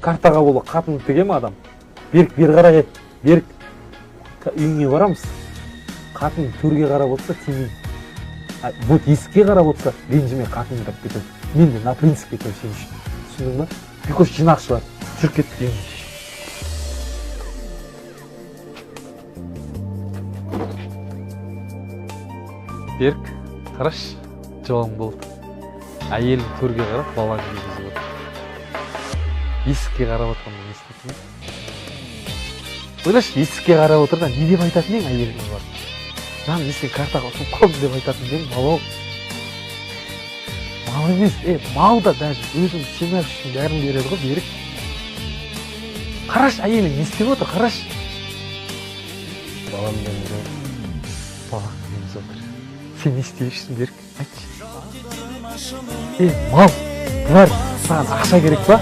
картаға бола қатынды тігем адам. Берік, бері қарай кет. Берік, үйіңе барамыз. Қатын төрге қарап отса тимейін. Вот есікке қарап отса ренжіме қатынды кетем. Мен де на принцип кетем сен үшін. Түсіндің ба? Бекош жинақшылар. Жүріп кеттік үйіңе. Берік, қараш, жауабың болды. Әйелің төрге қарап, балаң кигізіп отыр. Есікке қарап отырғанда не істейтін? Ойлашы, есікке қарап отырда не деп айтатын ең әйеліңе бар? Жан, мен сен картаға ұтып қалдым деп айтатын ең, мал. Мал емес, мал да даже өзің сценарий үшін бәрін береді ғой, Берік. Қараш, әйелің не істеп отыр, қараш. Балам берді. Балаң кигізіп отыр. Сен не істейсің, Берік? Айтшы. Мал, бұлар саған ақша керек па?